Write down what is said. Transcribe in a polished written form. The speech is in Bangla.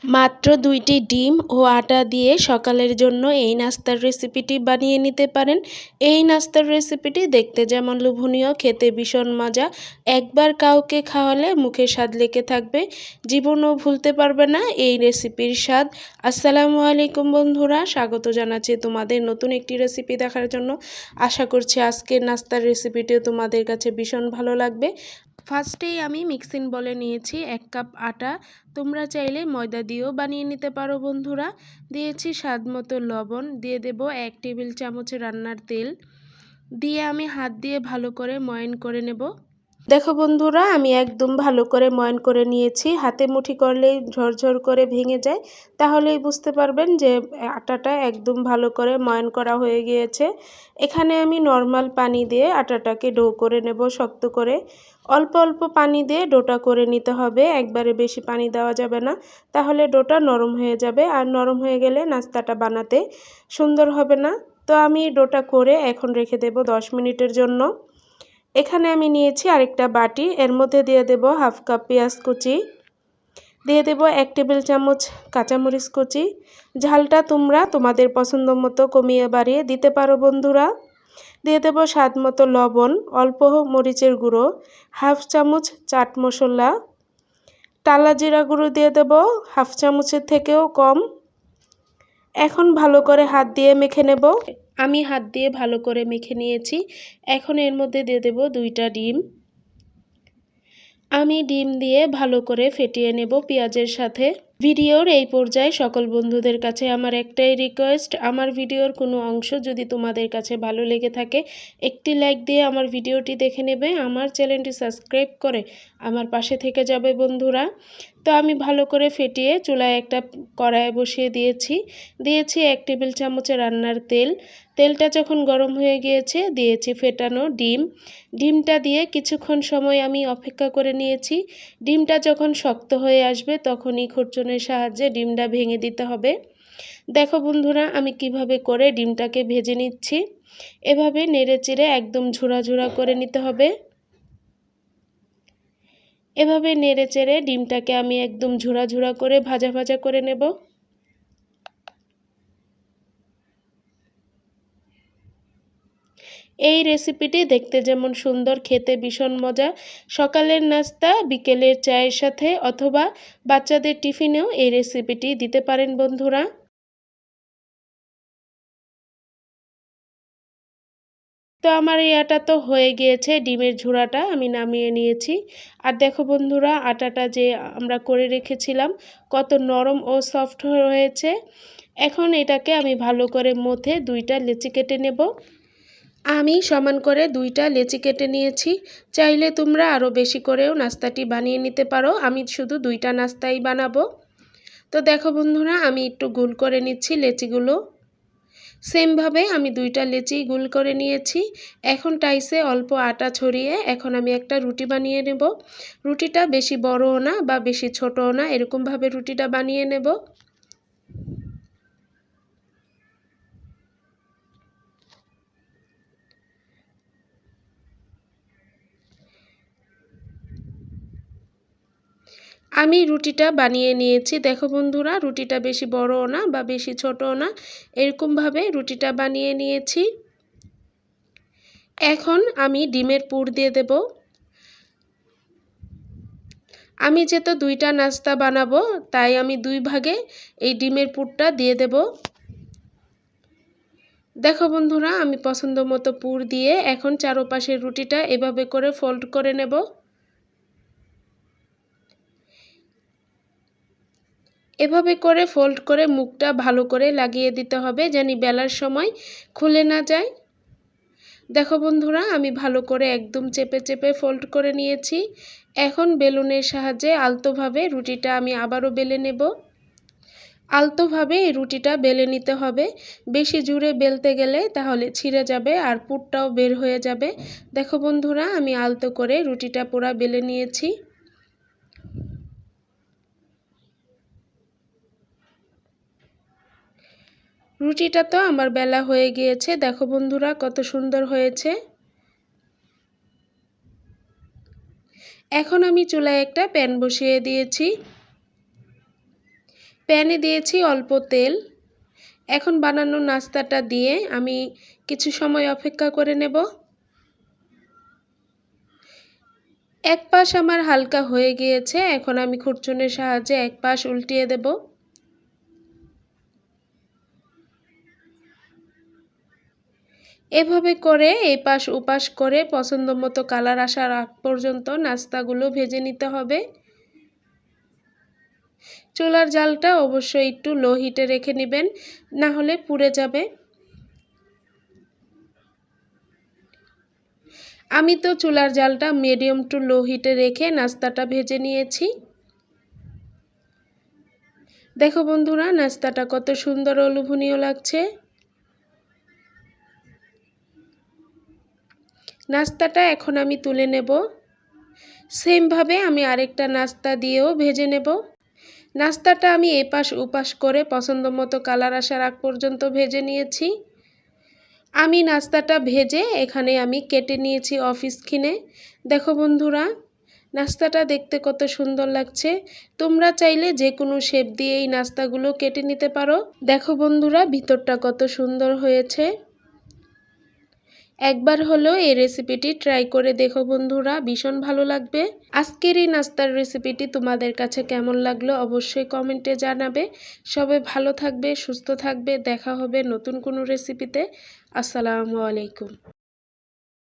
মাত্র ২টি ডিম ও আটা দিয়ে সকালের জন্য এই নাস্তার রেসিপিটি বানিয়ে নিতে পারেন। এই নাস্তার রেসিপিটি দেখতে যেমন লোভনীয়, খেতে ভীষণ মজা। একবার কাউকে খাওয়ালে মুখে স্বাদ লেগে থাকবে, জীবনও ভুলতে পারবে না এই রেসিপির স্বাদ। আসসালামু আলাইকুম বন্ধুরা, স্বাগত জানাচ্ছি তোমাদের নতুন একটি রেসিপি দেখার জন্য। আশা করছি আজকের নাস্তার রেসিপিটিও তোমাদের কাছে ভীষণ ভালো লাগবে। ফার্স্টেই আমি মিক্সিং বলে নিয়েছি ১ কাপ আটা। তোমরা চাইলে ময়দা দিয়েও বানিয়ে নিতে পারো বন্ধুরা। দিয়েছি স্বাদ মতো লবণ, দিয়ে দেব ১ টেবিল চামচ রান্নার তেল, দিয়ে আমি হাত দিয়ে ভালো করে ময়ান করে নেব। দেখো বন্ধুরা, আমি একদম ভালো করে ময়ান করে নিয়েছি। হাতে মুঠি করলেই ঝরঝর করে ভেঙে যায়, তাহলেই বুঝতে পারবেন যে আটাটা একদম ভালো করে ময়ান করা হয়ে গিয়েছে। এখানে আমি নর্মাল পানি দিয়ে আটাটাকে ডো করে নেব শক্ত করে। অল্প অল্প পানি দিয়ে ডোটা করে নিতে হবে, একবারে বেশি পানি দেওয়া যাবে না, তাহলে ডোটা নরম হয়ে যাবে, আর নরম হয়ে গেলে নাস্তাটা বানাতে সুন্দর হবে না। তো আমি ডোটা করে এখন রেখে দেব 10 মিনিটের জন্য। এখানে আমি নিয়েছি আরেকটা বাটি, এর মধ্যে দিয়ে দেব হাফ কাপ পেঁয়াজ কুচি, দিয়ে দেব 1 টেবিল চামচ কাঁচামরিচ কুচি। ঝালটা তোমরা তোমাদের পছন্দ মতো কমিয়ে বাড়িয়ে দিতে পারো বন্ধুরা। দিয়ে দেব স্বাদ মতো লবণ, অল্প মরিচের গুঁড়ো, হাফ চামচ চাট মশলা, টালা জিরা গুঁড়ো দিয়ে দেব হাফ চামচের থেকেও কম। এখন ভালো করে হাত দিয়ে মেখে নেব। আমি হাত দিয়ে ভালো করে মেখে নিয়েছি। এখন এর মধ্যে দিয়ে দেব 2টা ডিম। আমি ডিম দিয়ে ভালো করে ফেটিয়ে নেব পেঁয়াজের সাথে। ভিডিওর এই পর্যায়ে সকল বন্ধুদের কাছে আমার একটাই রিকোয়েস্ট, আমার ভিডিওর কোনো অংশ যদি তোমাদের কাছে ভালো লেগে থাকে একটি লাইক দিয়ে আমার ভিডিওটি দেখে নেবে, আমার চ্যানেলটি সাবস্ক্রাইব করে আমার পাশে থেকে যাবে বন্ধুরা। তো আমি ভালো করে ফেটিয়ে চুলায় একটা কড়াই বসিয়ে দিয়েছি। 1 টেবিল চামচ রান্নার তেল। তেলটা যখন গরম হয়ে গিয়েছে দিয়েছি ফেটানো ডিম। ডিমটা দিয়ে কিছুক্ষণ সময় আমি অপেক্ষা করে নিয়েছি। ডিমটা যখন শক্ত হয়ে আসবে তখনই খুরচুনের সাহায্যে ডিমটা ভেঙে দিতে হবে। দেখো বন্ধুরা, আমি কিভাবে করে ডিমটাকে ভেজে নিচ্ছি। এভাবে নেড়েচেড়ে একদম ঝুরা ঝুরা করে নিতে হবে। এভাবে নেড়েচেড়ে ডিমটাকে আমি একদম ঝুরা ঝুরা করে ভাজা ভাজা করে নেব। এই রেসিপিটি দেখতে যেমন সুন্দর, খেতে ভীষণ মজা। সকালের নাস্তা, বিকেলের চায়ের সাথে অথবা বাচ্চাদের টিফিনেও এই রেসিপিটি দিতে পারেন বন্ধুরা। তো আমার এই আটা তো হয়ে গিয়েছে, ডিমের ঝুড়াটা আমি নামিয়ে নিয়েছি। আর দেখো বন্ধুরা, আটাটা যে আমরা করে রেখেছিলাম কত নরম ও সফট হয়েছে। এখন এটাকে আমি ভালো করে মথে 2টা লেচি কেটে নেব। আমি সমান করে 2টা লেচি কেটে নিয়েছি। চাইলে তোমরা আরও বেশি করেও নাস্তাটি বানিয়ে নিতে পারো, আমি শুধু 2টা নাস্তাই বানাবো। তো দেখো বন্ধুরা, আমি একটু গোল করে নিচ্ছি লেচিগুলো। সেমভাবে আমি 2টা লেচি গোল করে নিয়েছি। এখন টাইসে অল্প আটা ছড়িয়ে এখন আমি একটা রুটি বানিয়ে নেব। রুটিটা বেশি বড়ও না বা বেশি ছোটও না, এরকমভাবে রুটিটা বানিয়ে নেব। আমি রুটিটা বানিয়ে নিয়েছি। দেখো বন্ধুরা, রুটিটা বেশি বড়ও না বা বেশি ছোটও না, এরকমভাবে রুটিটা বানিয়ে নিয়েছি। এখন আমি ডিমের পুর দিয়ে দেব। আমি যেহেতু 2টা নাস্তা বানাবো তাই আমি 2 ভাগে এই ডিমের পুরটা দিয়ে দেব। দেখো বন্ধুরা, আমি পছন্দ মতো পুর দিয়ে এখন চারপাশের রুটিটা এভাবে করে ফোল্ড করে নেব। এভাবে করে ফোল্ড করে মুখটা ভালো করে লাগিয়ে দিতে হবে, যেন বেলার সময় খুলে না যায়। দেখো বন্ধুরা, আমি ভালো করে একদম চেপে চেপে ফোল্ড করে নিয়েছি। এখন বেলুনের সাহায্যে আলতোভাবে রুটিটা আমি আবারও বেলে নেব। আলতোভাবে এই রুটিটা বেলে নিতে হবে, বেশি জোরে বেলতে গেলে তাহলে ছিঁড়ে যাবে আর পুরটাও বের হয়ে যাবে। দেখো বন্ধুরা, আমি আলতো করে রুটিটা পুরো বেলে নিয়েছি। রুটিটা তো আমার বেলা হয়ে গিয়েছে। দেখো বন্ধুরা, কত সুন্দর হয়েছে। এখন আমি চুলায় একটা প্যান বসিয়ে দিয়েছি। প্যানে দিয়েছি অল্প তেল। এখন বানানো নাস্তাটা দিয়ে আমি কিছু সময় অপেক্ষা করে নেব। এক পাশ আমার হালকা হয়ে গিয়েছে, এখন আমি খুরচুনির সাহায্যে এক পাশ উল্টিয়ে দেব। এভাবে করে এই পাশ ওপাশ করে পছন্দ মতো কালার আসার আগ পর্যন্ত নাস্তাগুলো ভেজে নিতে হবে। চুলার জালটা অবশ্যই একটু লো হিটে রেখে নেবেন, না হলে পুড়ে যাবে। আমি তো চুলার জালটা মিডিয়াম টু লো হিটে রেখে নাস্তাটা ভেজে নিয়েছি। দেখো বন্ধুরা, নাস্তাটা কত সুন্দর ও লোভনীয় লাগছে। নাস্তাটা এখন আমি তুলে নেব। সেমভাবে আমি আরেকটা নাস্তা দিয়েও ভেজে নেব। নাস্তাটা আমি এপাশ ওপাশ করে পছন্দ মতো কালার আসার আগ পর্যন্ত ভেজে নিয়েছি। আমি নাস্তাটা ভেজে এখানে আমি কেটে নিয়েছি অফ স্ক্রিনে। দেখো বন্ধুরা, নাস্তাটা দেখতে কত সুন্দর লাগছে। তোমরা চাইলে যে কোনো শেপ দিয়ে এই নাস্তাগুলো কেটে নিতে পারো। দেখো বন্ধুরা, ভিতরটা কত সুন্দর হয়েছে। একবার হলেও এই রেসিপিটি ট্রাই করে দেখো বন্ধুরা, ভীষণ ভালো লাগবে। আজকের এই নাস্তার রেসিপিটি তোমাদের কাছে কেমন লাগলো অবশ্যই কমেন্টে জানাবে। সবাই ভালো থাকবে, সুস্থ থাকবে। দেখা হবে নতুন কোনো রেসিপিতে। আসসালামু আলাইকুম।